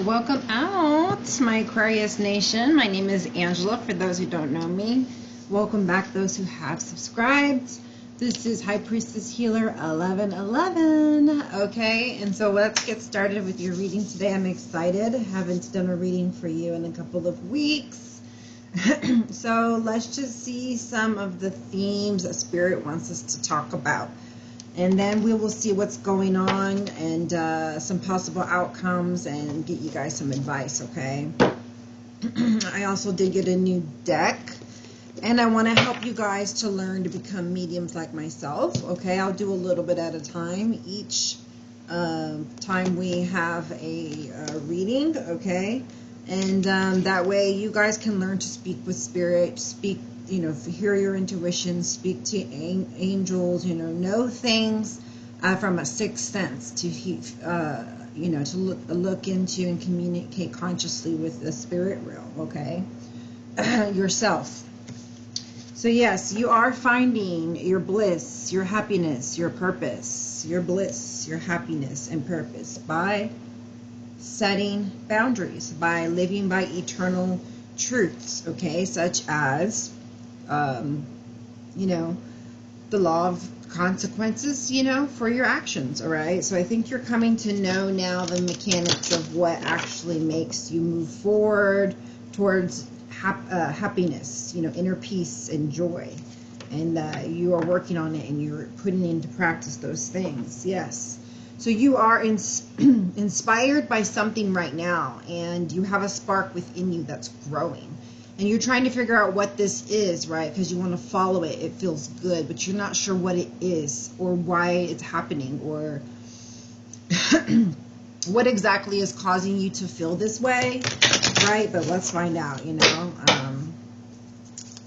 Welcome out, my Aquarius Nation. My name is Angela, for those who don't know me. Welcome back, those who have subscribed. This is High Priestess Healer 1111. Okay, and so let's get started with your reading today. I'm excited. I haven't done a reading for you in a couple of weeks. So let's just see some of the themes that Spirit wants us to talk about. And then we will see what's going on and some possible outcomes and get you guys some advice, okay? I also did get a new deck. And I want to help you guys to learn to become mediums like myself, okay? I'll do a little bit at a time each time we have a reading, okay? And that way you guys can learn to speak with Spirit, hear your intuition, speak to angels, know things from a sixth sense to look into and communicate consciously with the spirit realm, okay? Yourself. So yes, you are finding your bliss, your happiness, your purpose, your bliss, your happiness and purpose by setting boundaries, by living by eternal truths, okay, such as the law of consequences, for your actions, all right? So I think you're coming to know now the mechanics of what actually makes you move forward towards happiness, inner peace and joy. And you are working on it and you're putting into practice those things, yes. So you are inspired by something right now, and you have a spark within you that's growing. And you're trying to figure out what this is, right? Because you want to follow it. It feels good, but you're not sure what it is or why it's happening or what exactly is causing you to feel this way, right? But let's find out,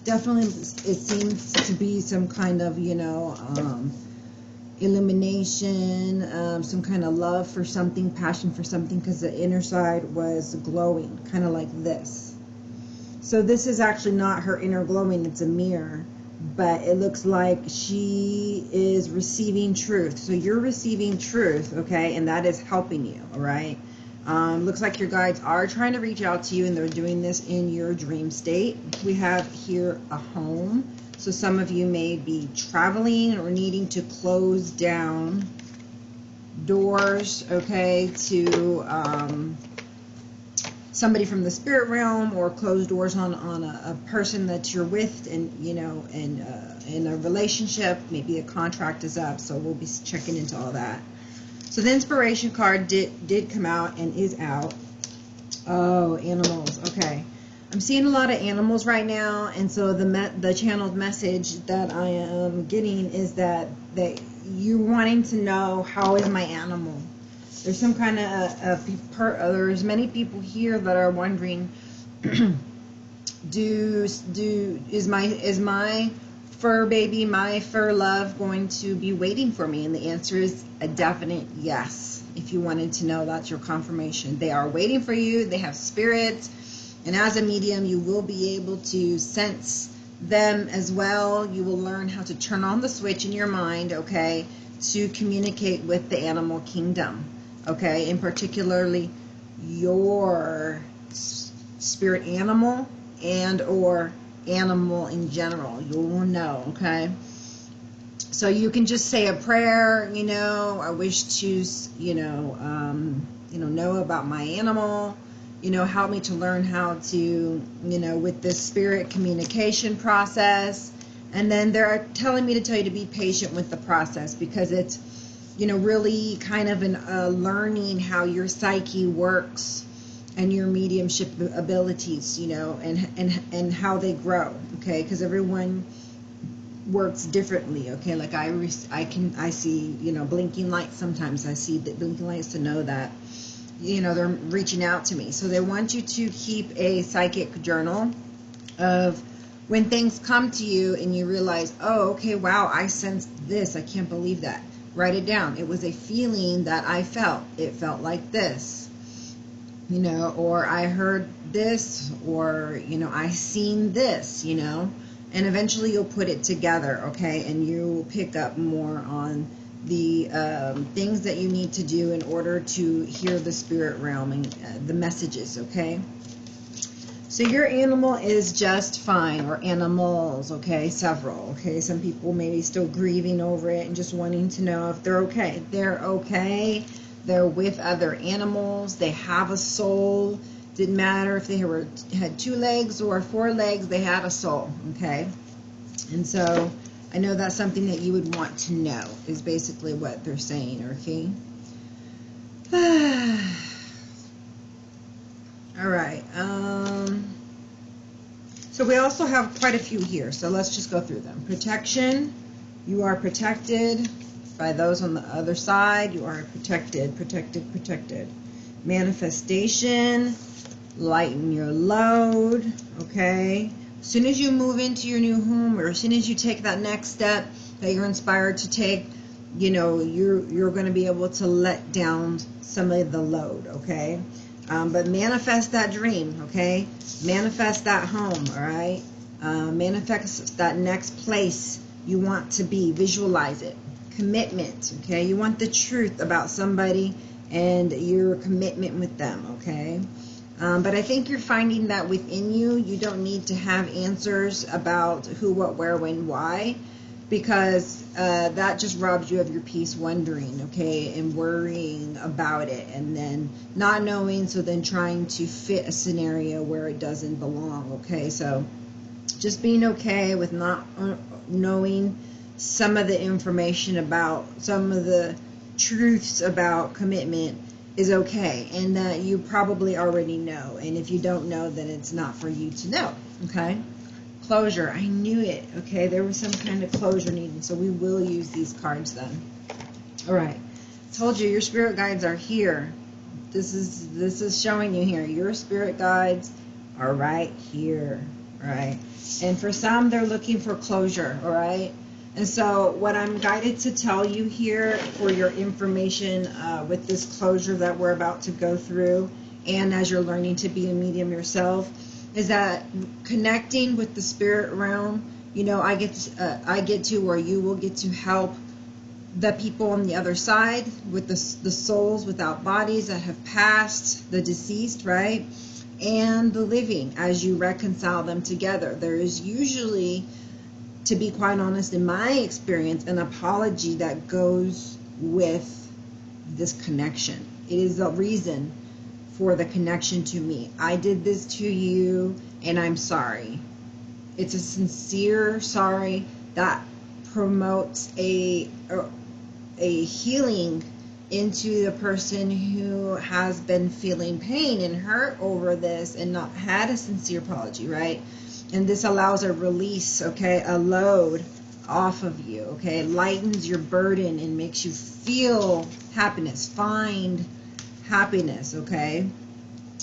Definitely, it seems to be some kind of, illumination, some kind of love for something, passion for something, because the inner side was glowing, kind of like this. So this is actually not her inner glowing, it's a mirror, but it looks like she is receiving truth. So you're receiving truth, okay, and that is helping you, all right? Looks like your guides are trying to reach out to you, and they're doing this in your dream state. We have here a home. So some of you may be traveling or needing to close down doors, okay, to somebody from the spirit realm, or close doors on a person that you're with, and in a relationship. Maybe a contract is up, so we'll be checking into all that. So the inspiration card did come out and is out. Oh, animals. Okay. I'm seeing a lot of animals right now, and so the channeled message that I am getting is that you're wanting to know, how is my animal? There's some kind of there's many people here that are wondering, is my fur baby, my fur love, going to be waiting for me? And the answer is a definite yes. If you wanted to know, that's your confirmation. They are waiting for you. They have spirits. And as a medium, you will be able to sense them as well. You will learn how to turn on the switch in your mind, okay, to communicate with the animal kingdom, okay, and particularly your spirit animal and or animal in general. You will know, okay? So you can just say a prayer, I wish to, know about my animal. Help me to learn how to, with this spirit communication process. And then they're telling me to tell you to be patient with the process, because it's, really kind of learning how your psyche works and your mediumship abilities, and how they grow, okay? Because everyone works differently, okay? Like I see, blinking lights sometimes. I see the blinking lights to know that, they're reaching out to me. So they want you to keep a psychic journal of when things come to you and you realize, oh, okay, wow, I sensed this. I can't believe that. Write it down. It was a feeling that I felt. It felt like this, or I heard this, or, I seen this, and eventually you'll put it together, okay? And you'll pick up more on things that you need to do in order to hear the spirit realm and the messages, okay? So your animal is just fine, or animals, okay, several, okay? Some people maybe still grieving over it and just wanting to know if they're okay. They're okay. They're with other animals. They have a soul. Didn't matter if they had 2 legs or 4 legs, they had a soul, okay? And so I know that's something that you would want to know, is basically what they're saying, okay? All right. So we also have quite a few here, so let's just go through them. Protection. You are protected by those on the other side. You are protected, protected, protected. Manifestation. Lighten your load, okay? As soon as you move into your new home, or as soon as you take that next step that you're inspired to take, you know, you're going to be able to let down some of the load, okay? But manifest that dream, okay? Manifest that home, all right? Manifest that next place you want to be. Visualize it. Commitment, okay? You want the truth about somebody and your commitment with them, okay? But I think you're finding that within you, you don't need to have answers about who, what, where, when, why, because that just robs you of your peace, wondering, okay, and worrying about it, and then not knowing, so then trying to fit a scenario where it doesn't belong, okay? So just being okay with not knowing some of the information about, some of the truths about commitment is okay, and that you probably already know, and if you don't know, then it's not for you to know, okay? Closure. I knew it, okay? There was some kind of closure needed, so we will use these cards then. All right. Told you, your spirit guides are here. This is showing you here. Your spirit guides are right here, all right? And for some, they're looking for closure, all right? And so what I'm guided to tell you here for your information with this closure that we're about to go through, and as you're learning to be a medium yourself, is that connecting with the spirit realm, you know, I get to, or you will get to help the people on the other side with the souls without bodies that have passed, the deceased, right? And the living, as you reconcile them together. There is usually, to be quite honest, in my experience, an apology that goes with this connection. It is the reason for the connection to me. I did this to you, and I'm sorry. It's a sincere sorry that promotes a healing into the person who has been feeling pain and hurt over this and not had a sincere apology, right? And this allows a release, okay, a load off of you, okay? It lightens your burden and makes you feel happiness, find happiness, okay?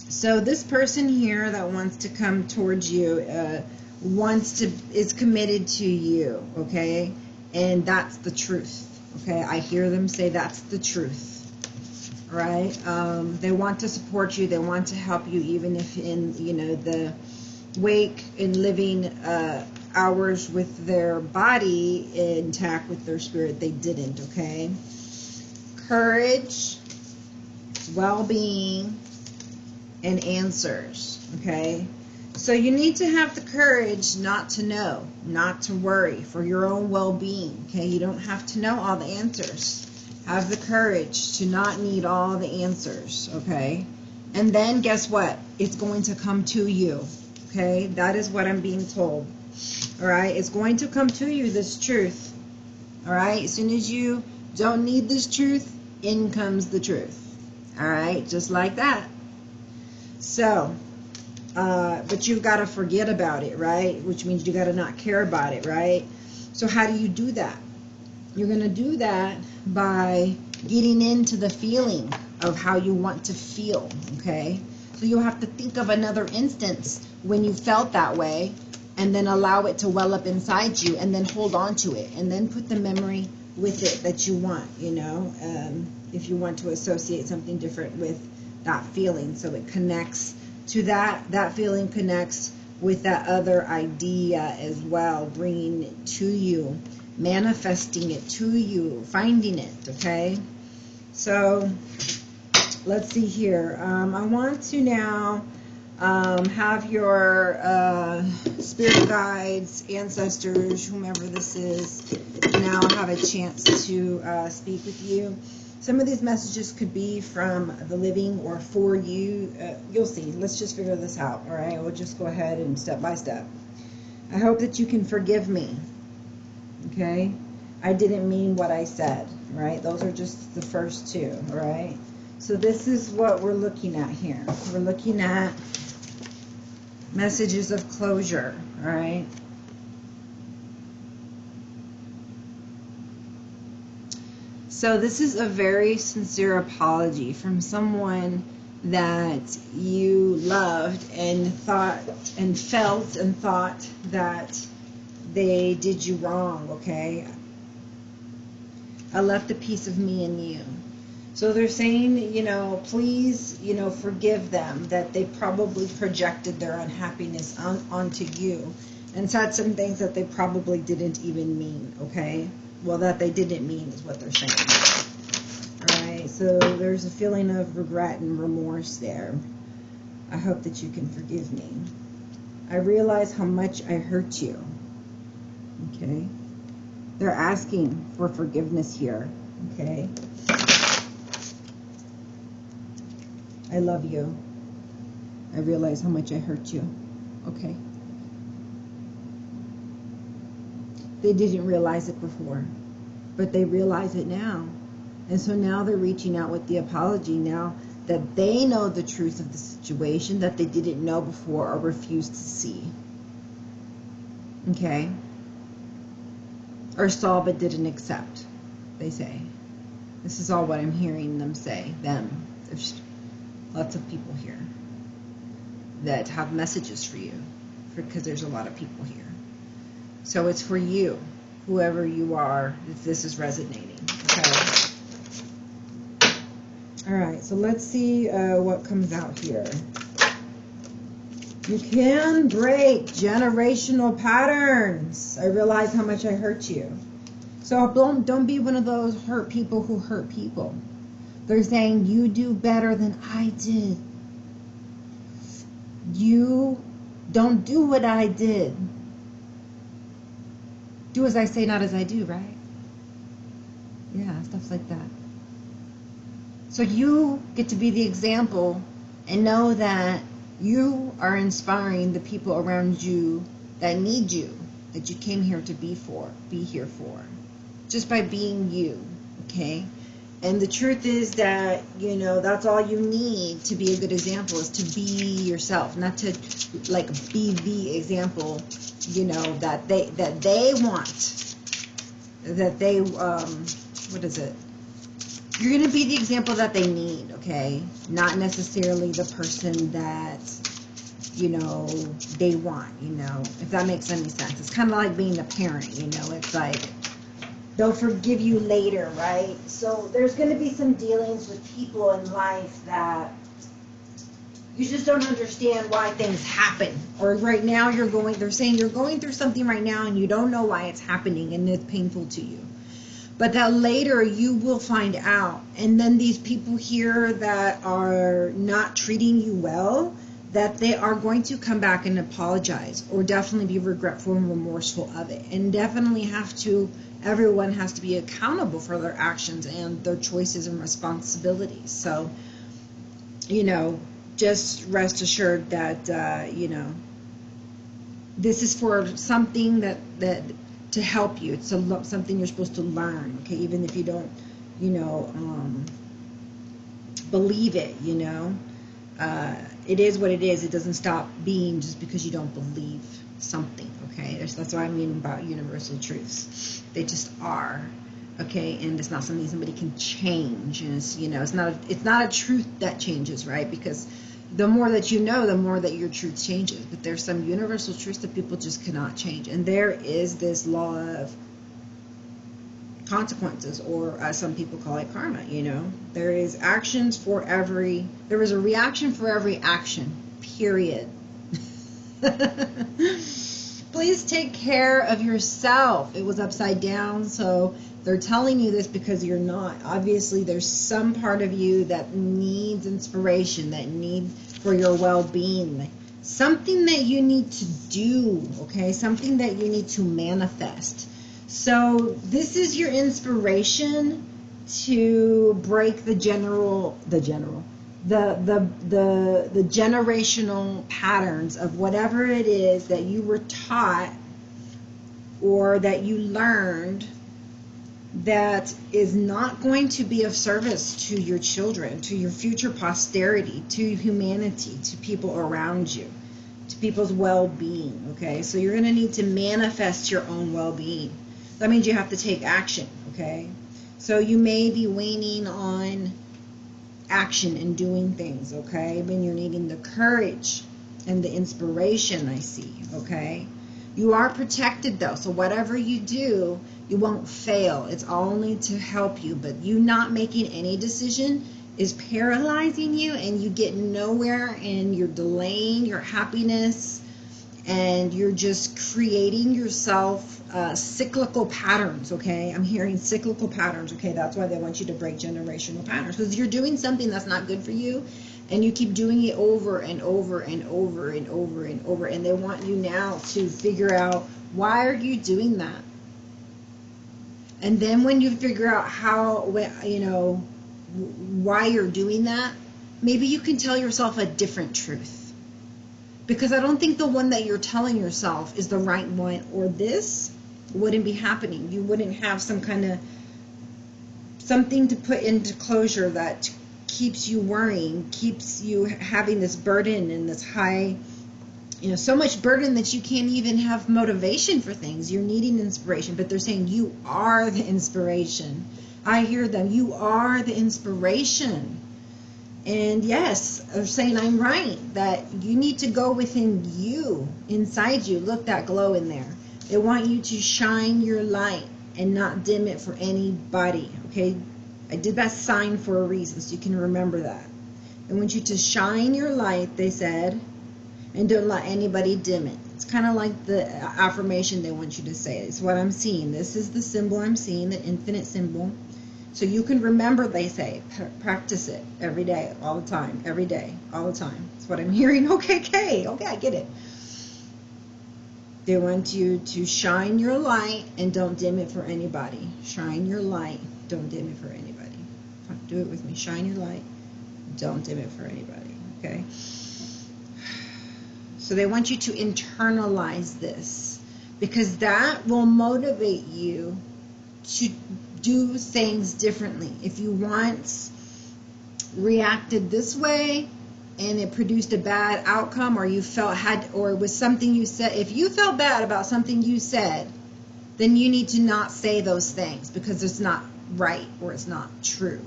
So this person here that wants to come towards you is committed to you, okay? And that's the truth, okay? I hear them say that's the truth, right? They want to support you. They want to help you, even if in, you know, the wake and living hours with their body intact, with their spirit, they didn't, okay? Courage, well-being, and answers, okay? So you need to have the courage not to know, not to worry, for your own well-being, okay? You don't have to know all the answers. Have the courage to not need all the answers, okay? And then guess what? It's going to come to you, okay? That is what I'm being told, all right? It's going to come to you, this truth, all right? As soon as you don't need this truth, in comes the truth, all right? Just like that. So, but you've got to forget about it, right? Which means you got to not care about it, right? So how do you do that? You're going to do that by getting into the feeling of how you want to feel, okay? So you'll have to think of another instance when you felt that way, and then allow it to well up inside you, and then hold on to it, and then put the memory with it that you want, you know, if you want to associate something different with that feeling, so it connects to that feeling connects with that other idea as well, bringing it to you. manifesting it to you, finding it, okay? So let's see here. I want to now have your spirit guides, ancestors, whomever this is, now have a chance to speak with you. Some of these messages could be from the living or for you. You'll see. Let's just figure this out, all right? We'll just go ahead and step by step. I hope that you can forgive me, okay? I didn't mean what I said, right? Those are just the first two, all right? So this is what we're looking at here. We're looking at messages of closure, all right? So this is a very sincere apology from someone that you loved and thought and felt and thought that they did you wrong, okay? I left a piece of me in you. So they're saying, you know, please, you know, forgive them, that they probably projected their unhappiness onto you and said some things that they probably didn't even mean, okay? Well, that they didn't mean is what they're saying. All right, so there's a feeling of regret and remorse there. I hope that you can forgive me. I realize how much I hurt you, okay? They're asking for forgiveness here, okay? I love you. I realize how much I hurt you, okay? They didn't realize it before, but they realize it now. And so now they're reaching out with the apology now that they know the truth of the situation that they didn't know before or refused to see. Okay? Or saw but didn't accept, they say. This is all what I'm hearing them say, them. There's lots of people here that have messages for you, because there's a lot of people here. So it's for you, whoever you are, if this is resonating, okay? All right, so let's see what comes out here. You can break generational patterns. I realize how much I hurt you. So don't be one of those hurt people who hurt people. They're saying you do better than I did. You don't do what I did. Do as I say, not as I do, right? Yeah, stuff like that. So you get to be the example and know that you are inspiring the people around you that need you, that you came here to be here for, just by being you, okay? And the truth is that, you know, that's all you need to be a good example, is to be yourself, not to like be the example, you know, that they want, that they what is it? You're going to be the example that they need, okay? Not necessarily the person that, you know, they want, you know, if that makes any sense. It's kind of like being a parent, you know, it's like they'll forgive you later, right? So there's going to be some dealings with people in life that you just don't understand why things happen. Or right now they're saying you're going through something right now and you don't know why it's happening and it's painful to you. But that later you will find out. And then these people here that are not treating you well, that they are going to come back and apologize, or definitely be regretful and remorseful of it. And definitely everyone has to be accountable for their actions and their choices and responsibilities. So, you know, just rest assured that, you know, this is for something that to help you. It's something you're supposed to learn, okay? Even if you don't, you know, believe it, you know. It is what it is. It doesn't stop being just because you don't believe something, okay? That's what I mean about universal truths. They just are, okay? And it's not something somebody can change. And it's, you know, it's not a truth that changes, right? Because the more that you know, the more that your truth changes. But there's some universal truths that people just cannot change. And there is this law of consequences, or as some people call it, karma, you know. There is there is a reaction for every action, period. Please take care of yourself. It was upside down, so they're telling you this because you're not. Obviously, there's some part of you that needs inspiration, that needs for your well-being. Something that you need to do, okay? Something that you need to manifest. So this is your inspiration to break the generational patterns of whatever it is that you were taught or that you learned that is not going to be of service to your children, to your future posterity, to humanity, to people around you, to people's well-being, okay? So you're going to need to manifest your own well-being. That means you have to take action, okay? So you may be waning on action and doing things, okay? When you're needing the courage and the inspiration, I see, okay? You are protected though, so whatever you do, you won't fail. It's only to help you, but you not making any decision is paralyzing you, and you get nowhere, and you're delaying your happiness, and you're just creating yourself cyclical patterns, okay? I'm hearing cyclical patterns, okay? That's why they want you to break generational patterns, because you're doing something that's not good for you, and you keep doing it over and over and over and over and over, and they want you now to figure out, why are you doing that? And then when you figure out how, you know, why you're doing that, maybe you can tell yourself a different truth. Because I don't think the one that you're telling yourself is the right one, or this wouldn't be happening. You wouldn't have some kind of something to put into closure that keeps you worrying, keeps you having this burden and this high, you know, so much burden that you can't even have motivation for things. You're needing inspiration, but they're saying you are the inspiration. I hear them. You are the inspiration. And yes, they're saying I'm right, that you need to go within you, inside you. Look, that glow in there. They want you to shine your light and not dim it for anybody, okay? I did that sign for a reason, so you can remember that. They want you to shine your light, they said, and don't let anybody dim it. It's kind of like the affirmation they want you to say. It's what I'm seeing. This is the symbol I'm seeing, the infinite symbol. So you can remember, they say, practice it every day, all the time, every day, all the time. That's what I'm hearing. Okay, I get it. They want you to shine your light and don't dim it for anybody. Shine your light, don't dim it for anybody. Do it with me. Shine your light, don't dim it for anybody, okay? So they want you to internalize this, because that will motivate you to do things differently. If you once reacted this way and it produced a bad outcome, or you felt or it was something you said, if you felt bad about something you said, then you need to not say those things, because it's not right or it's not true.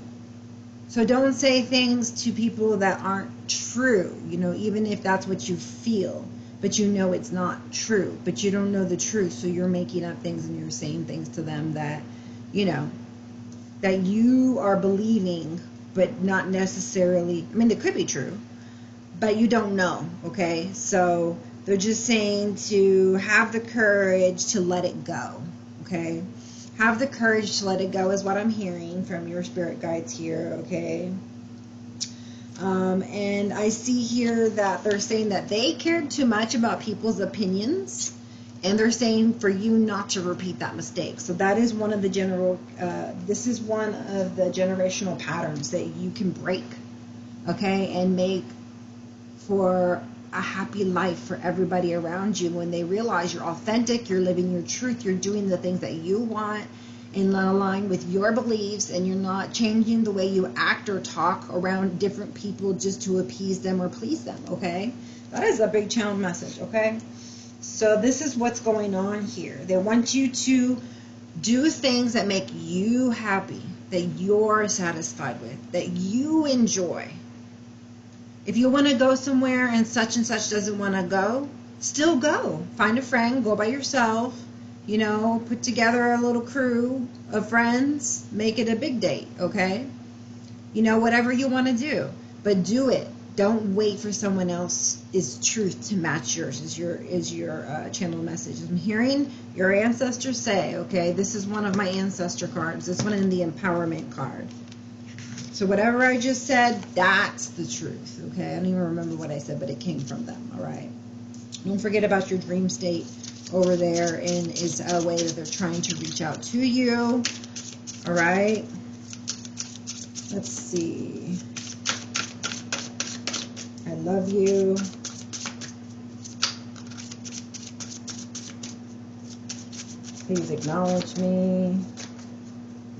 So don't say things to people that aren't true, you know, even if that's what you feel, but you know it's not true, but you don't know the truth, so you're making up things and you're saying things to them that, you know, that you are believing, but not necessarily, I mean, it could be true, but you don't know, okay? So they're just saying to have the courage to let it go, okay? Have the courage to let it go is what I'm hearing from your spirit guides here, okay? And I see here that they're saying that they cared too much about people's opinions, and they're saying for you not to repeat that mistake. So that is one of the this is one of the generational patterns that you can break, okay, and make for a happy life for everybody around you when they realize you're authentic, you're living your truth, you're doing the things that you want in line with your beliefs, and you're not changing the way you act or talk around different people just to appease them or please them, okay? That is a big channel message, okay? So this is what's going on here. They want you to do things that make you happy, that you're satisfied with, that you enjoy. If you want to go somewhere and such doesn't want to go, still go. Find a friend, go by yourself, you know, put together a little crew of friends, make it a big date, okay? You know, whatever you want to do, but do it. Don't wait for someone else's truth to match yours, is your channel message. I'm hearing your ancestors say, okay, this is one of my ancestor cards. This one in the empowerment card. So whatever I just said, that's the truth, okay? I don't even remember what I said, but it came from them, all right? Don't forget about your dream state over there, and is a way that they're trying to reach out to you, all right? Let's see. I love you. Please acknowledge me.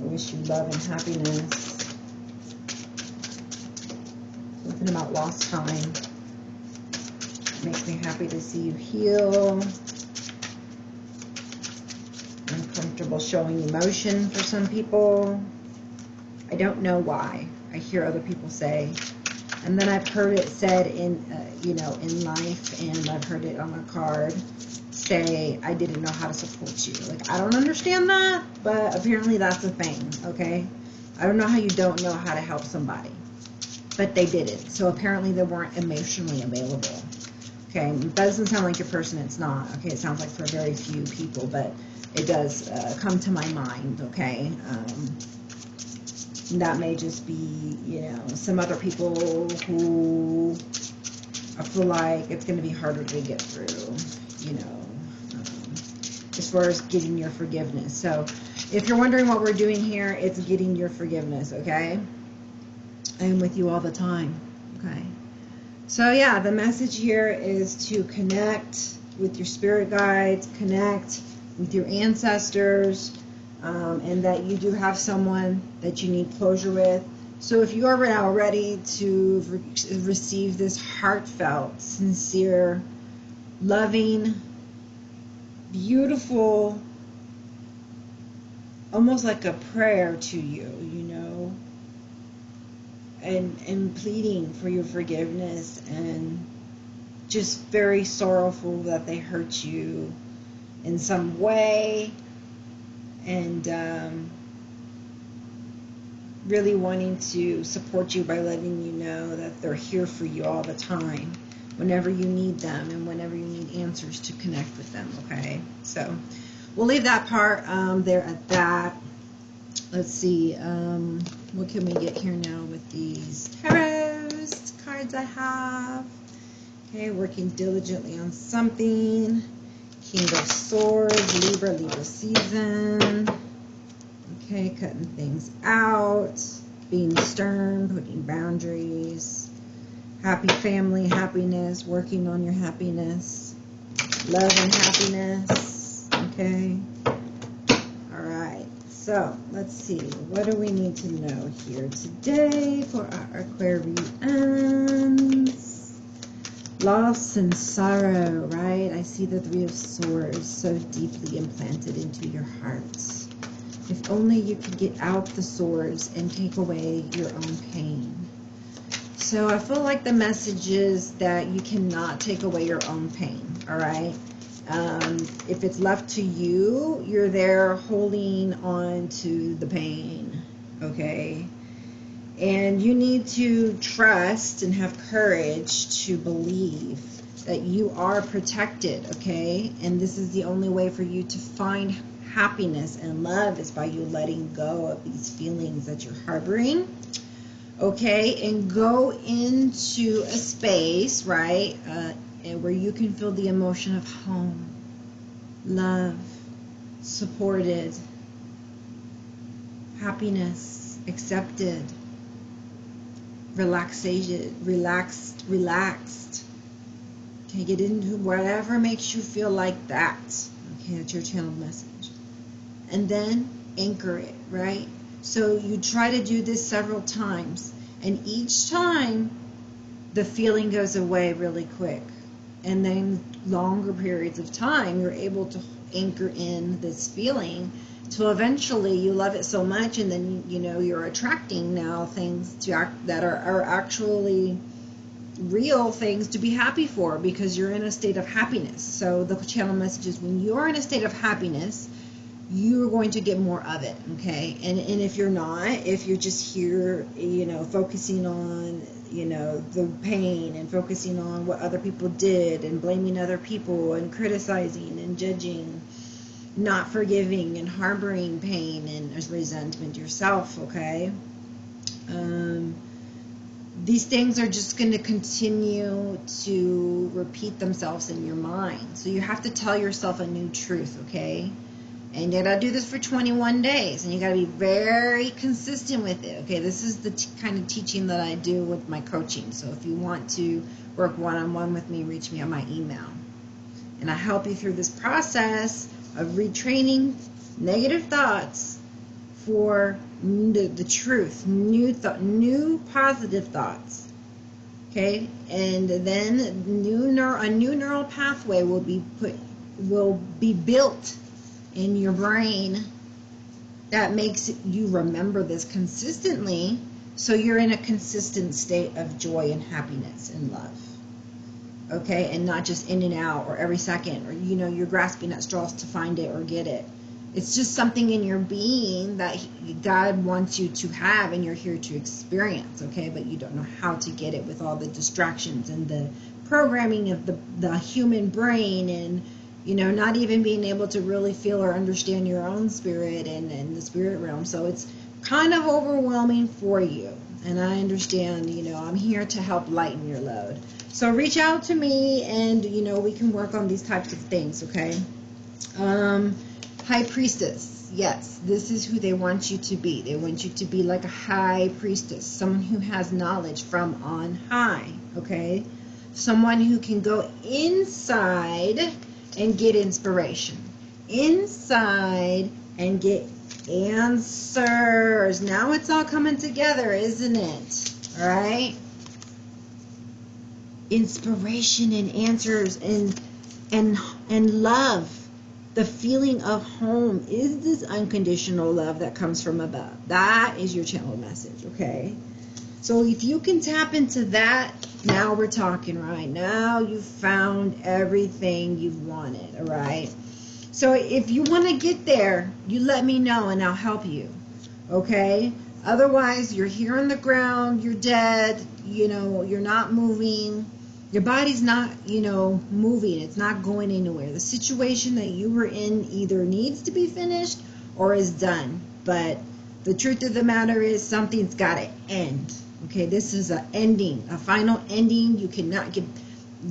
I wish you love and happiness. Something about lost time. Makes me happy to see you heal. Uncomfortable showing emotion for some people. I don't know why. I hear other people say. And then I've heard it said in, you know, in life, and I've heard it on a card say, I didn't know how to support you. Like, I don't understand that, but apparently that's a thing, okay? I don't know how you don't know how to help somebody, but they didn't. So apparently they weren't emotionally available, okay? That doesn't sound like your person, it's not, okay? It sounds like for very few people, but it does come to my mind, okay? That may just be, you know, some other people who I feel like it's going to be harder to get through, you know, as far as getting your forgiveness. So if you're wondering what we're doing here, it's getting your forgiveness, okay? I am with you all the time, okay? So yeah, the message here is to connect with your spirit guides, connect with your ancestors, and that you do have someone that you need closure with. So if you are now ready to receive this heartfelt, sincere, loving, beautiful, almost like a prayer to you, you know, and pleading for your forgiveness, and just very sorrowful that they hurt you in some way, and really wanting to support you by letting you know that they're here for you all the time, whenever you need them and whenever you need answers, to connect with them, okay? So we'll leave that part there at that. Let's see, what can we get here now with these tarot cards I have? Okay, working diligently on something. King of Swords, Libra season. Okay, cutting things out, being stern, putting boundaries. Happy family, happiness, working on your happiness. Love and happiness, okay? All right, so let's see. What do we need to know here today for our Aquarians? Loss and sorrow, right? I see the Three of Swords so deeply implanted into your heart. If only you could get out the swords and take away your own pain. So I feel like the message is that you cannot take away your own pain, all right? If it's left to you, you're there holding on to the pain, okay? And you need to trust and have courage to believe that you are protected, okay? And this is the only way for you to find happiness and love, is by you letting go of these feelings that you're harboring, okay? And go into a space, right, where you can feel the emotion of home, love, supported, happiness, accepted, relaxation, relaxed. Okay, get into whatever makes you feel like that. Okay, that's your channel message. And then anchor it, right? So you try to do this several times, and each time the feeling goes away really quick. And then longer periods of time, you're able to anchor in this feeling till eventually you love it so much, and then you know you're attracting now things that are actually real things to be happy for, because you're in a state of happiness. So the channel message is, when you're in a state of happiness, you're going to get more of it, okay? And if you're not, if you're just here, you know, focusing on you know, the pain and focusing on what other people did and blaming other people and criticizing and judging, not forgiving and harboring pain and resentment yourself, okay? These things are just going to continue to repeat themselves in your mind. So you have to tell yourself a new truth, okay? And you gotta do this for 21 days, and you gotta be very consistent with it, okay? This is the kind of teaching that I do with my coaching. So if you want to work one-on-one with me, reach me on my email. And I help you through this process of retraining negative thoughts for the truth, new positive thoughts, okay? And then a new neural pathway will be built in your brain that makes you remember this consistently, so you're in a consistent state of joy and happiness and love, okay? And not just in and out or every second, or you know, you're grasping at straws to find it or get it. It's just something in your being that God wants you to have and you're here to experience, okay? But you don't know how to get it with all the distractions and the programming of the human brain, and you know, not even being able to really feel or understand your own spirit and the spirit realm. So it's kind of overwhelming for you. And I understand, you know, I'm here to help lighten your load. So reach out to me and, you know, we can work on these types of things, okay? High priestess. Yes, this is who they want you to be. They want you to be like a high priestess, someone who has knowledge from on high, okay? Someone who can go inside and get inspiration. Inside and get answers. Now it's all coming together, isn't it? All right? Inspiration and answers and love. The feeling of home is this unconditional love that comes from above. That is your channel message, okay? So if you can tap into that, now we're talking, right? Now you've found everything you've wanted, all right? So if you want to get there, you let me know and I'll help you, okay? Otherwise, you're here on the ground, you're dead, you know, you're not moving. Your body's not, you know, moving. It's not going anywhere. The situation that you were in either needs to be finished or is done. But the truth of the matter is something's got to end. Okay, this is an ending, a final ending. You cannot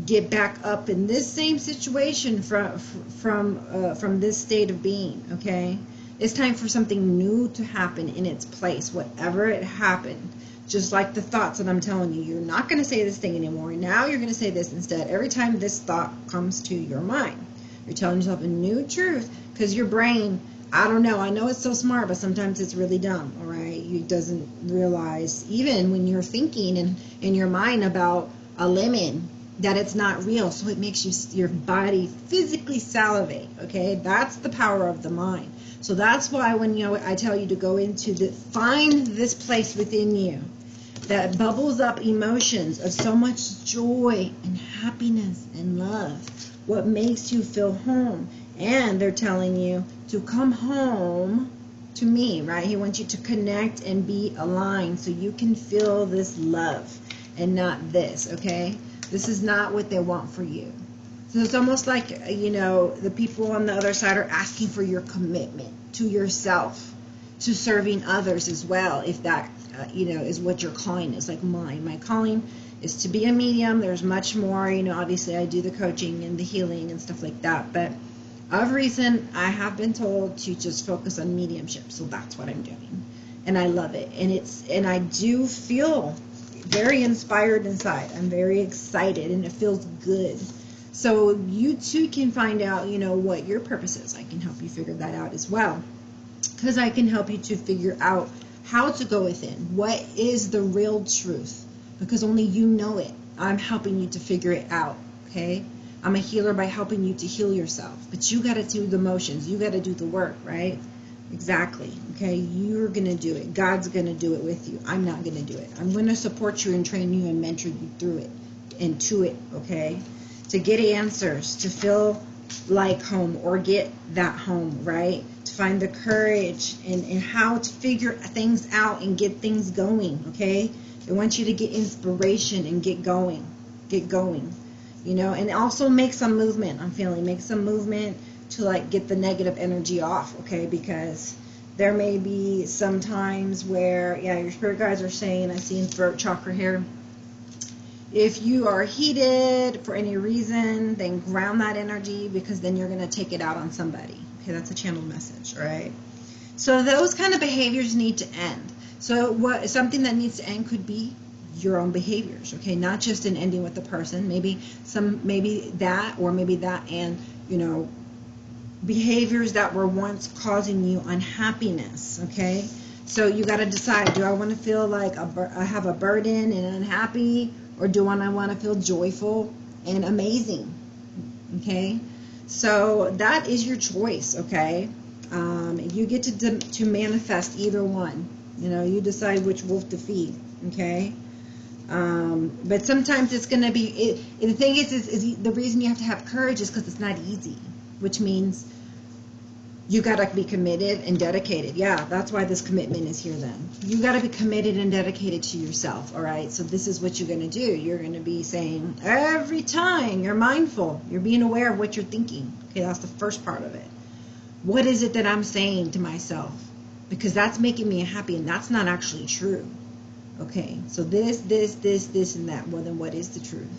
get back up in this same situation from this state of being. Okay, it's time for something new to happen in its place, whatever it happened. Just like the thoughts that I'm telling you, you're not going to say this thing anymore. Now you're going to say this instead. Every time this thought comes to your mind, you're telling yourself a new truth, because your brain, I don't know, I know it's so smart, but sometimes it's really dumb, all right? It doesn't realize, even when you're thinking in your mind about a lemon, that it's not real. So it makes your body physically salivate, okay? That's the power of the mind. So that's why when I tell you to go into find this place within you that bubbles up emotions of so much joy and happiness and love, what makes you feel home. And they're telling you to come home to me, right? He wants you to connect and be aligned so you can feel this love and not this, okay? This is not what they want for you. So it's almost like, you know, the people on the other side are asking for your commitment to yourself, to serving others as well, if that, you know, is what your calling is. Like mine. My calling is to be a medium. There's much more, you know, obviously I do the coaching and the healing and stuff like that, but of recent, I have been told to just focus on mediumship, so that's what I'm doing, and I love it, and I do feel very inspired inside. I'm very excited, and it feels good. So you too can find out, you know, what your purpose is. I can help you figure that out as well, because I can help you to figure out how to go within. What is the real truth? Because only you know it. I'm helping you to figure it out, okay? I'm a healer by helping you to heal yourself. But you got to do the motions. You got to do the work, right? Exactly. Okay? You're going to do it. God's going to do it with you. I'm not going to do it. I'm going to support you and train you and mentor you through it and to it, okay? To get answers, to feel like home or get that home, right? To find the courage and how to figure things out and get things going, okay? It wants you to get inspiration and get going. Get going. You know, and also make some movement. I'm feeling make some movement to like get the negative energy off, okay? Because there may be some times where, yeah, your spirit guides are saying, I see in throat chakra here, if you are heated for any reason, then ground that energy, because then you're going to take it out on somebody. Okay, that's a channeled message, all right? So those kind of behaviors need to end. So something that needs to end could be your own behaviors, okay? Not just an ending with the person, maybe that, or maybe that and, you know, behaviors that were once causing you unhappiness, okay? So you got to decide, do I want to feel like I have a burden and unhappy, or do I want to feel joyful and amazing, okay? So that is your choice, okay? You get to manifest either one. You know, you decide which wolf to feed, okay? But sometimes it's going to be, the thing is the reason you have to have courage is because it's not easy, which means you got to be committed and dedicated. Yeah, that's why this commitment is here then. You got to be committed and dedicated to yourself, all right? So this is what you're going to do. You're going to be saying every time, you're mindful. You're being aware of what you're thinking. Okay, that's the first part of it. What is it that I'm saying to myself? Because that's making me happy, and that's not actually true. Okay, so this, and that. Well, then what is the truth?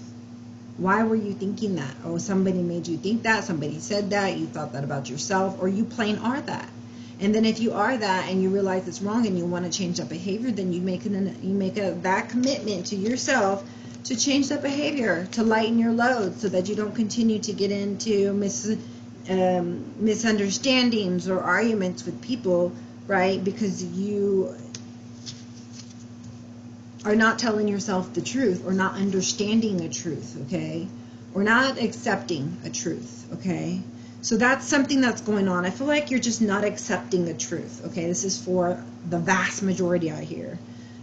Why were you thinking that? Oh, somebody made you think that, somebody said that, you thought that about yourself, or you plain are that. And then if you are that and you realize it's wrong and you want to change that behavior, then you make that commitment to yourself to change that behavior, to lighten your load so that you don't continue to get into misunderstandings or arguments with people, right? Because you are not telling yourself the truth, or not understanding the truth, okay? Or not accepting a truth, okay? So that's something that's going on. I feel like you're just not accepting the truth, okay? This is for the vast majority I hear.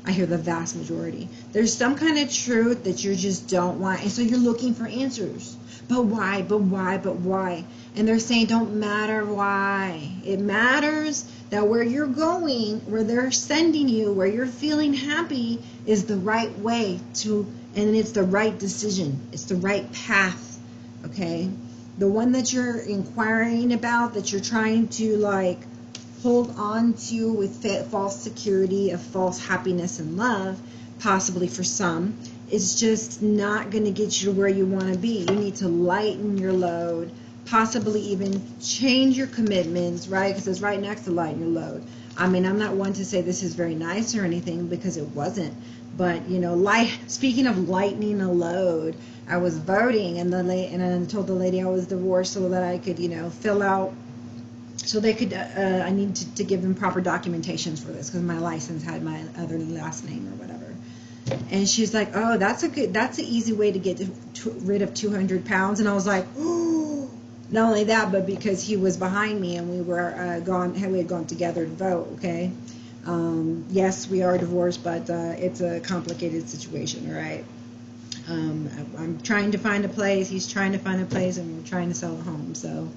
I hear the vast majority. There's some kind of truth that you just don't want, and so you're looking for answers. But why? But why? But why? And they're saying, don't matter why. It matters that where you're going, where they're sending you, where you're feeling happy is the right way to, and it's the right decision. It's the right path, okay? The one that you're inquiring about, that you're trying to like hold on to with false security of false happiness and love, possibly for some, is just not going to get you to where you want to be. You need to lighten your load, possibly even change your commitments, right? Because it's right next to lighten your load. I mean, I'm not one to say this is very nice or anything, because it wasn't. But, you know, speaking of lightening a load, I was voting, and I told the lady I was divorced so that I could, you know, fill out, so they could, I need to give them proper documentations for this, because my license had my other last name or whatever. And she's like, oh, that's an easy way to get rid of 200 pounds. And I was like, oh, not only that, but because he was behind me and we were we had gone together to vote, okay? Yes, we are divorced, but it's a complicated situation, all right? I'm trying to find a place, he's trying to find a place, and we're trying to sell a home. So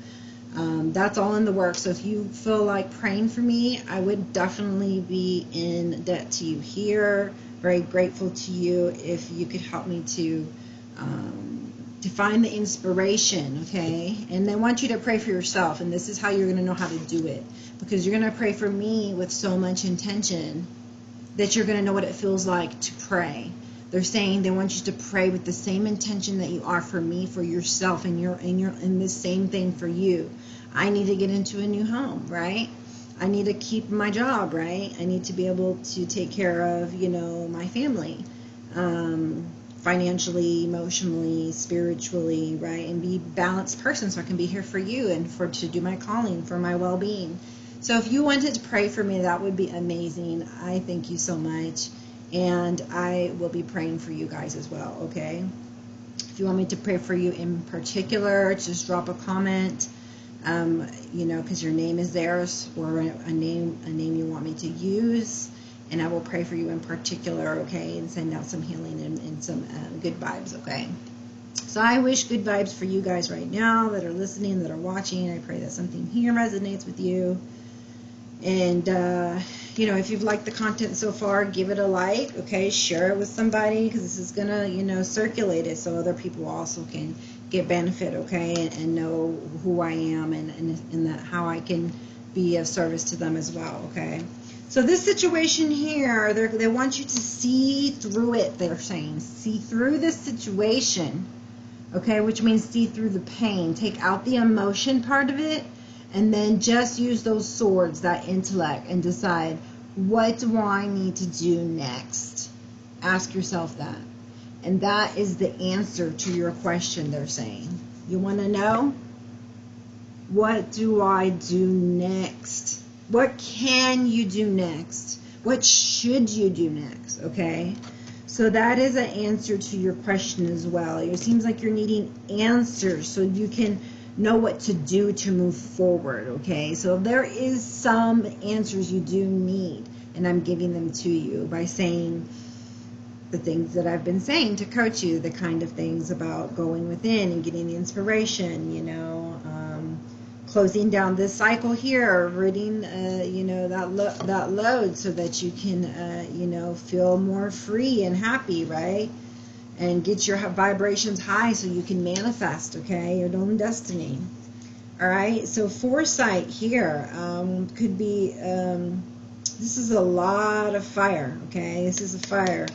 that's all in the works. So if you feel like praying for me, I would definitely be in debt to you here. Very grateful to you if you could help me to find the inspiration, okay? And I want you to pray for yourself, and this is how you're going to know how to do it, because you're going to pray for me with so much intention that you're going to know what it feels like to pray. They're saying they want you to pray with the same intention that you are for me, for yourself, and in this same thing for you. I need to get into a new home, right? I need to keep my job, right? I need to be able to take care of, you know, my family, financially, emotionally, spiritually, right? And be a balanced person so I can be here for you and to do my calling, for my well-being. So if you wanted to pray for me, that would be amazing. I thank you so much. And I will be praying for you guys as well, okay? If you want me to pray for you in particular, just drop a comment. You know, because your name is there, or a name you want me to use, and I will pray for you in particular, okay, and send out some healing and some good vibes, okay? So I wish good vibes for you guys right now that are listening, that are watching. I pray that something here resonates with you, And, you know, if you've liked the content so far, give it a like, okay? Share it with somebody, because this is going to, you know, circulate it so other people also can get benefit, okay? And know who I am and that how I can be of service to them as well, okay? So this situation here, they want you to see through it, they're saying. See through this situation, okay? Which means see through the pain. Take out the emotion part of it, and then just use those swords, that intellect, and decide, what do I need to do next? Ask yourself that. And that is the answer to your question, they're saying. You want to know? What do I do next? What can you do next? What should you do next? Okay? So that is an answer to your question as well. It seems like you're needing answers so you can know what to do to move forward, okay? So there is some answers you do need, and I'm giving them to you by saying the things that I've been saying to coach you, the kind of things about going within and getting the inspiration, you know, closing down this cycle here, ridding, you know, that load so that you can, you know, feel more free and happy, right? And get your vibrations high so you can manifest, okay, your own destiny. All right, so foresight here could be, this is a lot of fire, okay? This is a fire,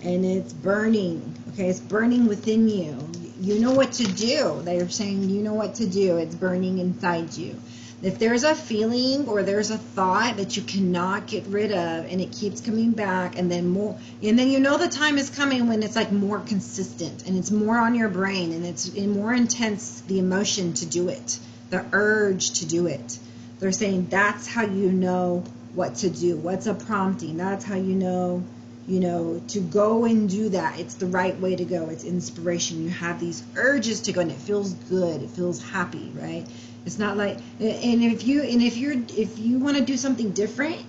and it's burning, okay? It's burning within you. You know what to do. They're saying you know what to do. It's burning inside you. If there's a feeling or there's a thought that you cannot get rid of, and it keeps coming back, and then more, and then you know the time is coming when it's like more consistent and it's more on your brain and it's more intense, the emotion to do it, the urge to do it. They're saying that's how you know what to do. What's a prompting? That's how you know to go and do that. It's the right way to go. It's inspiration. You have these urges to go, and it feels good. It feels happy, right? It's not like, and if you want to do something different,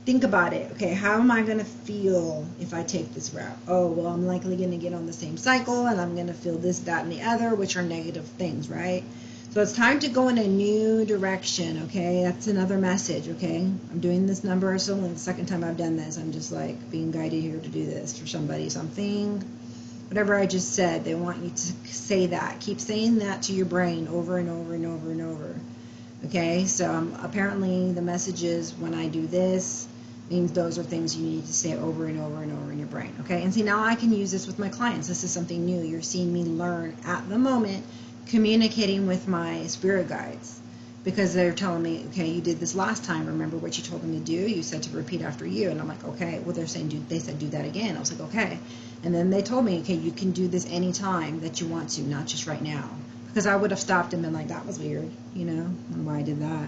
think about it. Okay, how am I going to feel if I take this route? Oh, well, I'm likely going to get on the same cycle, and I'm going to feel this, that, and the other, which are negative things, right? So it's time to go in a new direction, okay? That's another message, okay? I'm doing this number, so only the second time I've done this. I'm just like being guided here to do this for somebody, something. Whatever I just said, they want you to say that. Keep saying that to your brain over and over and over and over. Okay, so apparently the message is when I do this, means those are things you need to say over and over and over in your brain. Okay, and see, now I can use this with my clients. This is something new. You're seeing me learn at the moment, communicating with my spirit guides. Because they're telling me, okay, you did this last time. Remember what you told them to do? You said to repeat after you. And I'm like, okay. Well, they're saying, they said do that again. I was like, okay. And then they told me, okay, you can do this anytime that you want to, not just right now. Because I would have stopped and been like, that was weird, you know, and why I did that.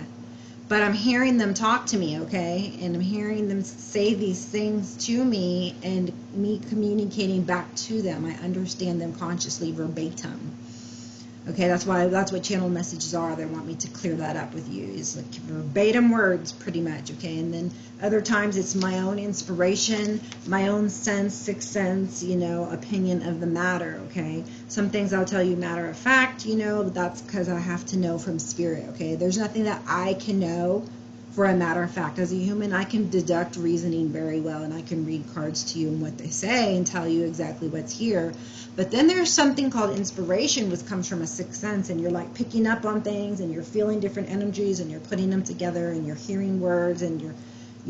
But I'm hearing them talk to me, okay? And I'm hearing them say these things to me and me communicating back to them. I understand them consciously, verbatim. Okay, that's what channel messages are. They want me to clear that up with you. It's like verbatim words, pretty much, okay? And then other times it's my own inspiration, my own sense, sixth sense, you know, opinion of the matter, okay? Some things I'll tell you matter of fact, you know, but that's because I have to know from spirit, okay? There's nothing that I can know for a matter of fact. As a human, I can deduct reasoning very well, and I can read cards to you and what they say and tell you exactly what's here. But then there's something called inspiration, which comes from a sixth sense, and you're like picking up on things, and you're feeling different energies, and you're putting them together, and you're hearing words, and you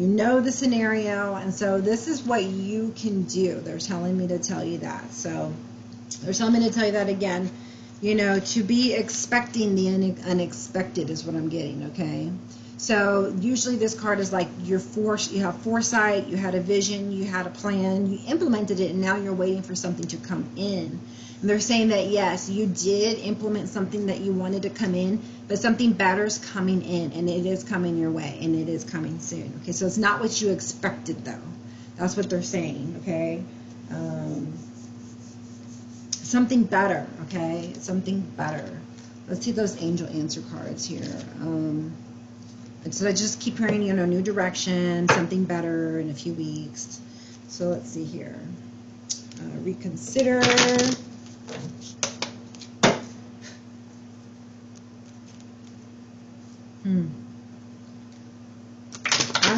know the scenario. And so this is what you can do. They're telling me to tell you that. So they're telling me to tell you that again. You know, to be expecting the unexpected is what I'm getting, okay? So usually this card is like you have foresight, you had a vision, you had a plan, you implemented it, and now you're waiting for something to come in. And they're saying that, yes, you did implement something that you wanted to come in, but something better is coming in, and it is coming your way, and it is coming soon. Okay, so it's not what you expected, though. That's what they're saying, okay? Something better, okay? Something better. Let's see those angel answer cards here. So I just keep hearing, you know, new direction, something better in a few weeks. So let's see here. Reconsider.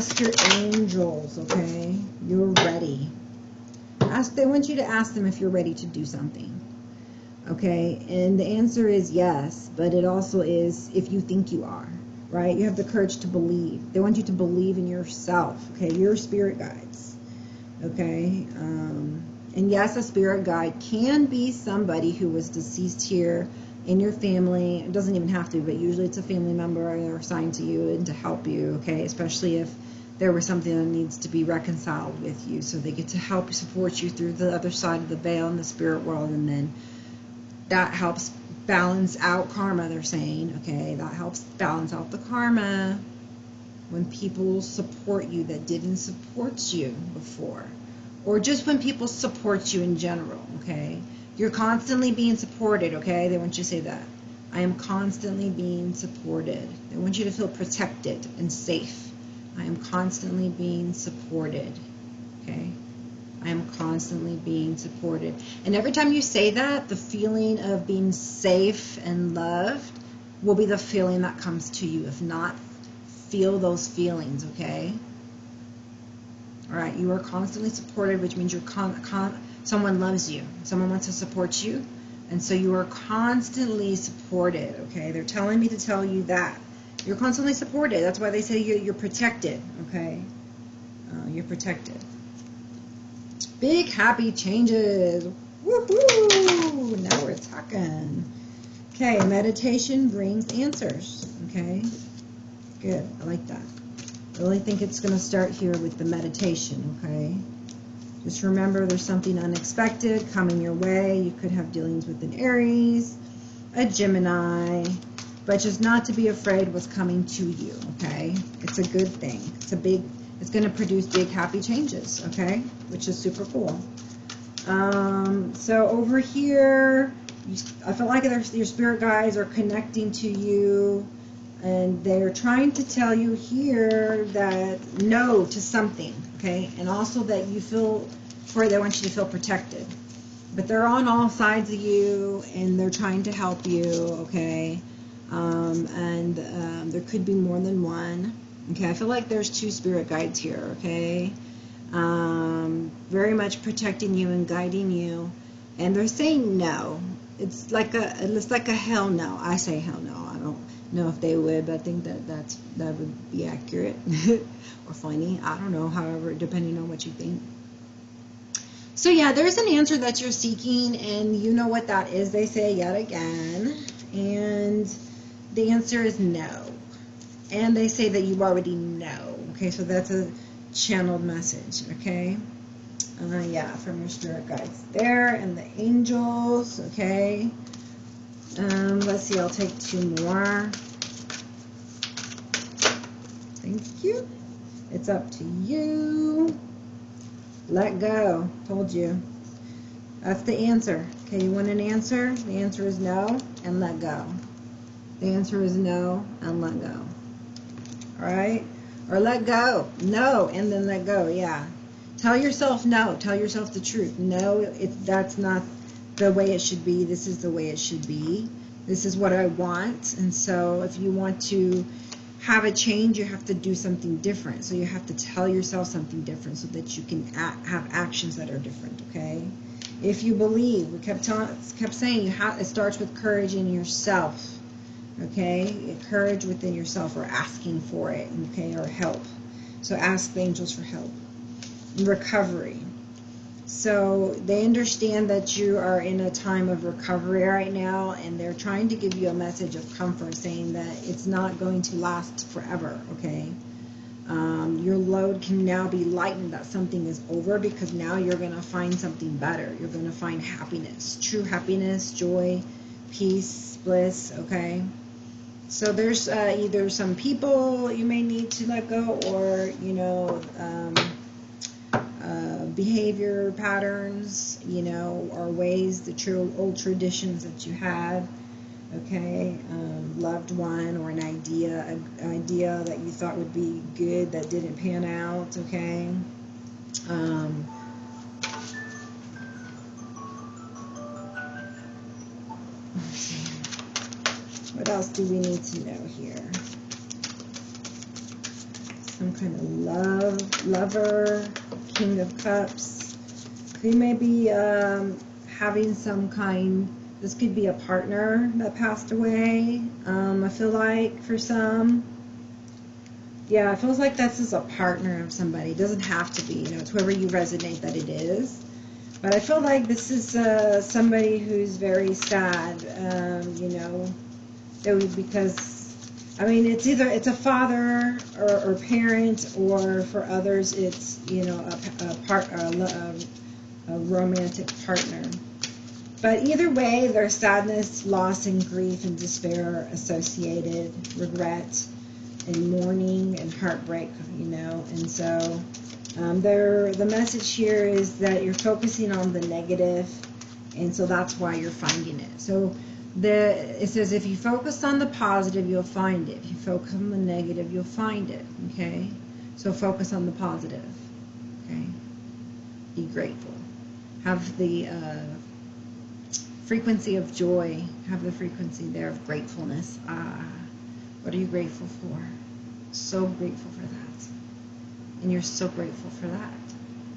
ask your angels, okay? You're ready. They want you to ask them if you're ready to do something. Okay? And the answer is yes, but it also is if you think you are, right? You have the courage to believe. They want you to believe in yourself, okay? Your spirit guides, okay? And yes, a spirit guide can be somebody who was deceased here in your family. It doesn't even have to, but usually it's a family member or assigned to you and to help you, okay? Especially if there was something that needs to be reconciled with you, so they get to help support you through the other side of the veil in the spirit world, and then that helps balance out karma, they're saying, okay? That helps balance out the karma when people support you that didn't support you before, or just when people support you in general, okay? You're constantly being supported, okay? They want you to say that. I am constantly being supported. They want you to feel protected and safe. I am constantly being supported, okay? I am constantly being supported. And every time you say that, the feeling of being safe and loved will be the feeling that comes to you. If not, feel those feelings, okay? All right, you are constantly supported, which means you're someone loves you. Someone wants to support you. And so you are constantly supported, okay? They're telling me to tell you that. You're constantly supported. That's why they say you're protected, okay? You're protected. Big happy changes. Woohoo! Now we're talking. Okay, meditation brings answers, okay? Good, I like that. I really think it's going to start here with the meditation, okay? Just remember there's something unexpected coming your way. You could have dealings with an Aries, a Gemini, but just not to be afraid what's coming to you, okay? It's a good thing. It's going to produce big happy changes, okay? Which is super cool. So over here, I feel like your spirit guides are connecting to you, and they're trying to tell you here that no to something, okay? And also that you feel, they want you to feel protected. But they're on all sides of you, and they're trying to help you, okay? There could be more than one. Okay, I feel like there's two spirit guides here, okay? Very much protecting you and guiding you. And they're saying no. It's like a hell no. I say hell no. I don't know if they would, but I think that would be accurate or funny. I don't know, however, depending on what you think. So yeah, there's an answer that you're seeking, and you know what that is, they say yet again. And the answer is no. And they say that you already know. Okay, so that's a channeled message, okay? Yeah, from your spirit guides there, and the angels, okay? Let's see, I'll take two more. Thank you. It's up to you. Let go. Told you. That's the answer. Okay, you want an answer? The answer is no, and let go. The answer is no, and let go. Alright? Or let go. No, and then let go. Yeah. Tell yourself no. Tell yourself the truth. No, that's not the way it should be. This is the way it should be. This is what I want. And so if you want to have a change, you have to do something different. So you have to tell yourself something different so that you can have actions that are different, okay? If you believe, we kept saying it starts with courage in yourself, okay? Courage within yourself, or asking for it, okay, or help. So ask the angels for help. Recovery. So they understand that you are in a time of recovery right now, and they're trying to give you a message of comfort, saying that it's not going to last forever, okay? Your load can now be lightened, that something is over, because now you're going to find something better. You're going to find happiness, true happiness, joy, peace, bliss, okay? So there's either some people you may need to let go, or, you know, behavior patterns, you know, or ways, the old traditions that you had, okay, loved one, or an idea that you thought would be good that didn't pan out, okay. Let's see. What else do we need to know here? some kind of lover, King of Cups. You may be having some kind, this could be a partner that passed away, I feel like, for some. Yeah, it feels like this is a partner of somebody. It doesn't have to be, you know, it's whoever you resonate that it is. But I feel like this is somebody who's very sad, you know, because, I mean, it's a father or parent, or for others it's, you know, a romantic partner. But either way, there's sadness, loss, and grief and despair associated, regret, and mourning and heartbreak, you know. And so the message here is that you're focusing on the negative, and so that's why you're finding it. So it says if you focus on the positive, you'll find it. If you focus on the negative, you'll find it. Okay, so focus on the positive. Okay, be grateful. Have the frequency of joy. Have the frequency there of gratefulness. What are you grateful for? So grateful for that. And you're so grateful for that.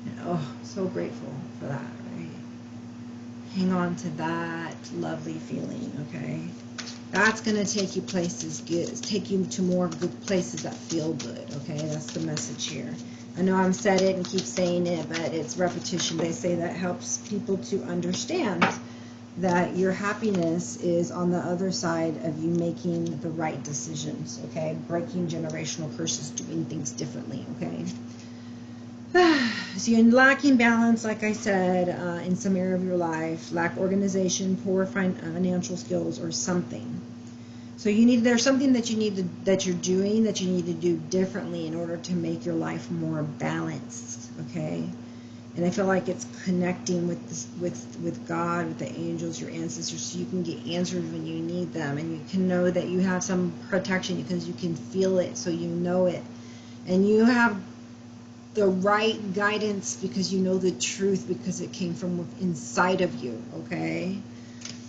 And oh, so grateful for that, right? Hang on to that lovely feeling, okay? That's going to take you places good. Take you to more good places that feel good, okay? That's the message here. I know I'm said it and keep saying it, but it's repetition. They say that helps people to understand that your happiness is on the other side of you making the right decisions, okay? Breaking generational curses, doing things differently, okay? So you're lacking balance, like I said, in some area of your life, lack organization, poor financial skills, or something. So there's something that you're doing that you need to do differently in order to make your life more balanced, okay? And I feel like it's connecting with God, with the angels, your ancestors, so you can get answers when you need them, and you can know that you have some protection because you can feel it, so you know it, and you have the right guidance because you know the truth because it came from inside of you, okay?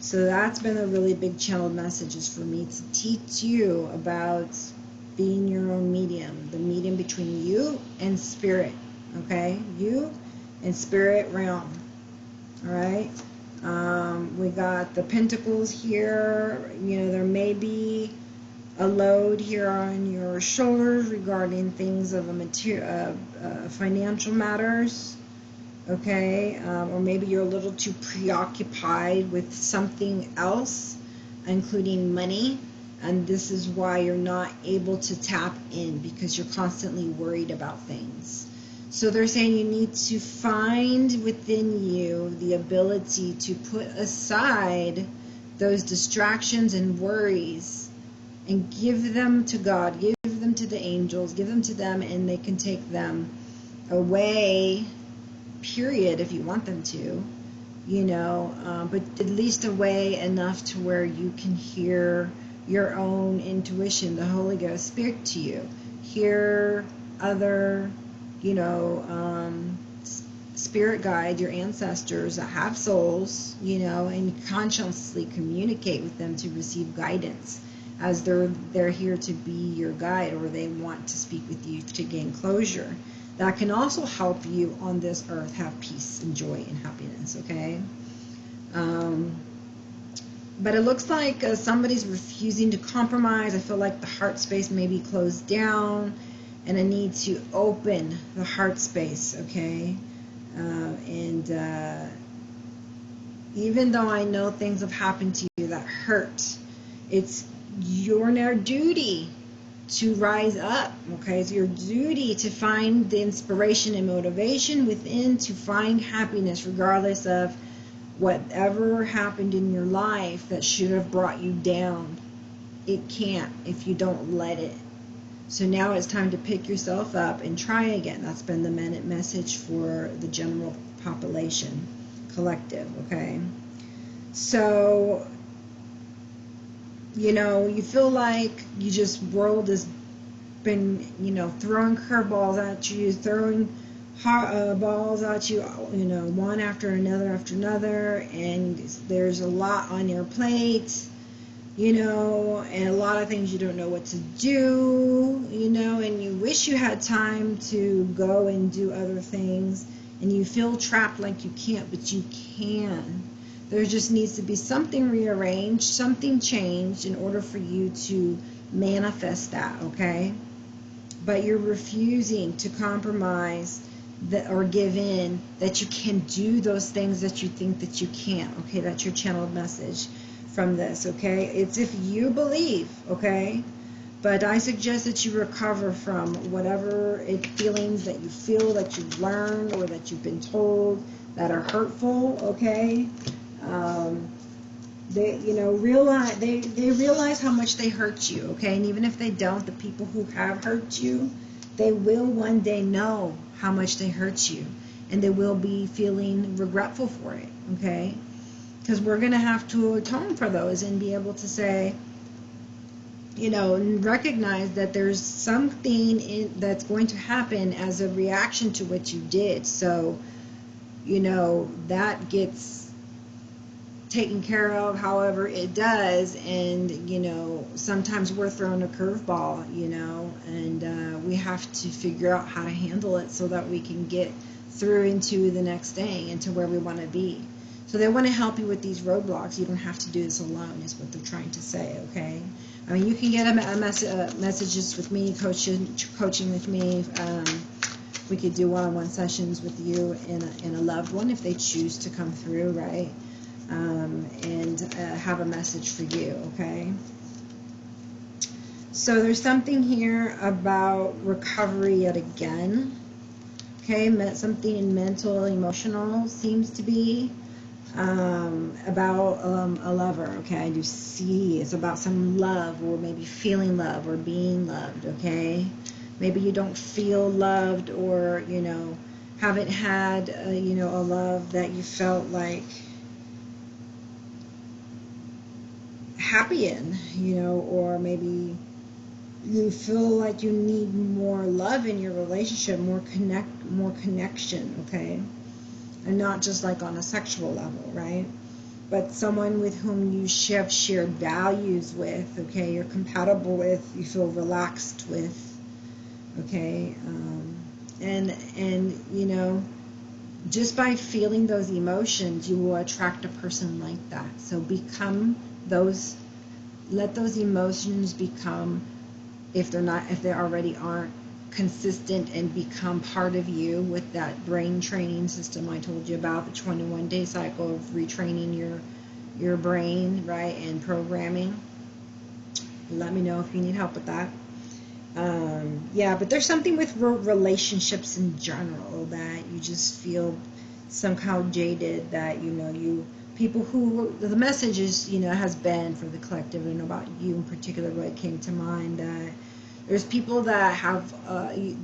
So that's been a really big channeled message, is for me to teach you about being your own medium, the medium between you and spirit, okay? You and spirit realm, all right? We got the pentacles here. You know, there may be a load here on your shoulders regarding things of financial matters, okay? Or maybe you're a little too preoccupied with something else, including money, and this is why you're not able to tap in, because you're constantly worried about things. So they're saying you need to find within you the ability to put aside those distractions and worries and give them to God, give them to the angels, give them to them, and they can take them away, period, if you want them to, you know, but at least away enough to where you can hear your own intuition, the Holy Ghost speak to you, hear other, you know, spirit guide, your ancestors that have souls, you know, and consciously communicate with them to receive guidance, as they're here to be your guide, or they want to speak with you to gain closure. That can also help you on this earth have peace and joy and happiness, okay? But it looks like somebody's refusing to compromise. I feel like the heart space may be closed down, and I need to open the heart space, okay? Even though I know things have happened to you that hurt, it's your duty to rise up, okay? It's your duty to find the inspiration and motivation within to find happiness, regardless of whatever happened in your life that should have brought you down. It can't if you don't let it. So now it's time to pick yourself up and try again. That's been the message for the general population, collective, okay? So, you know, you feel like world has been, you know, throwing curveballs at you, throwing balls at you, you know, one after another, and there's a lot on your plate. you know, and a lot of things you don't know what to do, you know, and you wish you had time to go and do other things, and you feel trapped like you can't, but you can. There just needs to be something rearranged, something changed in order for you to manifest that, okay? But you're refusing to compromise that, or give in that you can do those things that you think that you can't, okay? That's your channeled message from this, okay? It's if you believe, okay? But I suggest that you recover from whatever feelings that you feel that you've learned or that you've been told that are hurtful, okay? They, you know, realize they realize how much they hurt you, okay? And even if they don't, the people who have hurt you, they will one day know how much they hurt you, and they will be feeling regretful for it, okay? Because we're going to have to atone for those and be able to say, you know, and recognize that there's something that's going to happen as a reaction to what you did. So, you know, that gets taken care of however it does. And, you know, sometimes we're thrown a curveball, you know, and we have to figure out how to handle it so that we can get through into the next day, into where we want to be. So they want to help you with these roadblocks. You don't have to do this alone, is what they're trying to say, okay? I mean, you can get messages with me, coaching with me. We could do one-on-one sessions with you and a loved one if they choose to come through, right? And have a message for you, okay? So there's something here about recovery yet again, okay? Something in mental, emotional seems to be. About a lover, okay? I do see it's about some love, or maybe feeling love or being loved, okay? Maybe you don't feel loved, or, you know, haven't had, you know, a love that you felt like happy in, you know, or maybe you feel like you need more love in your relationship, more connection, okay? And not just like on a sexual level, right? But someone with whom you have shared values with, okay? You're compatible with, you feel relaxed with, okay? And you know, just by feeling those emotions, you will attract a person like that. So become those, let those emotions become, if they already aren't, consistent, and become part of you with that brain training system I told you about, the 21-day cycle of retraining your brain, right, and programming. Let me know if you need help with that. Yeah, but there's something with relationships in general that you just feel somehow jaded, that, you know, people who, the message is, you know, has been for the collective, and about you in particular, what came to mind, that there's people that have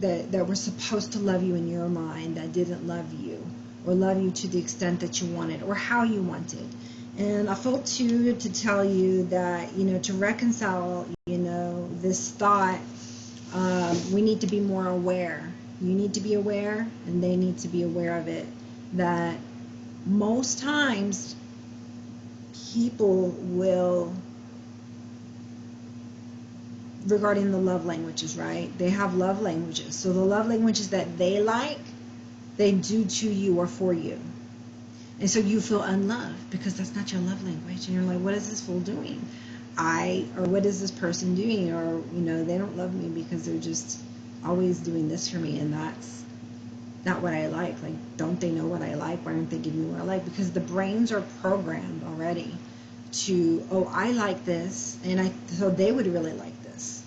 that were supposed to love you in your mind that didn't love you, or love you to the extent that you wanted, or how you wanted. And I felt to tell you that, you know, to reconcile, you know, this thought, we need to be more aware. You need to be aware, and they need to be aware of it, that most times people will, regarding the love languages, right? They have love languages. So the love languages that they like, they do to you or for you. And so you feel unloved because that's not your love language. And you're like, what is this fool doing? Or what is this person doing? Or, you know, they don't love me because they're just always doing this for me, and that's not what I like. Like, don't they know what I like? Why aren't they giving me what I like? Because the brains are programmed already to, oh, I like this, and so they would really like this.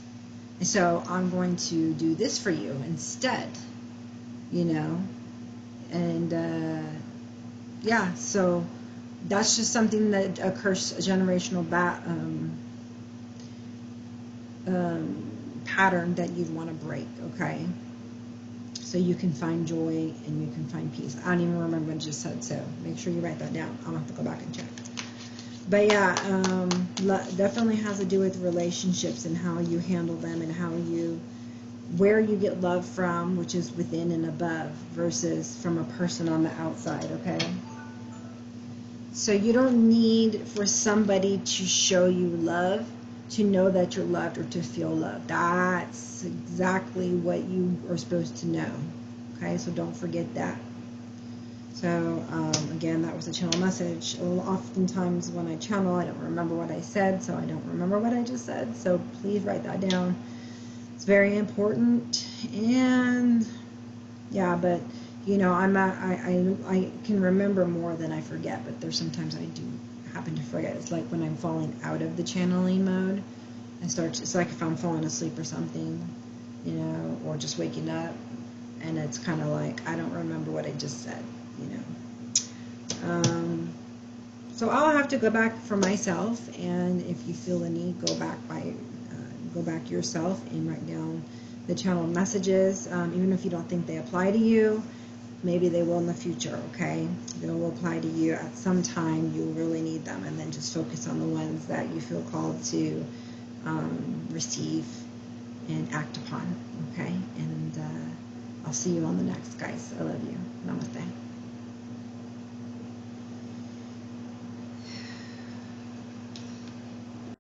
And so I'm going to do this for you instead, you know? And, yeah, so that's just something that occurs, a generational pattern that you'd want to break, okay? So you can find joy and you can find peace. I don't even remember what I just said, so make sure you write that down. I'll have to go back and check. But yeah, definitely has to do with relationships and how you handle them, and where you get love from, which is within and above, versus from a person on the outside, okay? So you don't need for somebody to show you love to know that you're loved or to feel loved. That's exactly what you are supposed to know. Okay, so don't forget that. So again, that was a channel message. Oftentimes when I channel, I don't remember what I said, so I don't remember what I just said. So please write that down. It's very important. And yeah, but you know, I can remember more than I forget, but there's sometimes I do happen to forget. It's like when I'm falling out of the channeling mode, it's like if I'm falling asleep or something, you know, or just waking up, and it's kind of like I don't remember what I just said, you know. So I'll have to go back for myself, and if you feel the need, go back yourself and write down the channel messages, even if you don't think they apply to you. Maybe they will in the future, okay? They will apply to you at some time. You really need them, and then just focus on the ones that you feel called to receive and act upon, okay? And I'll see you on the next, guys. I love you. Namaste.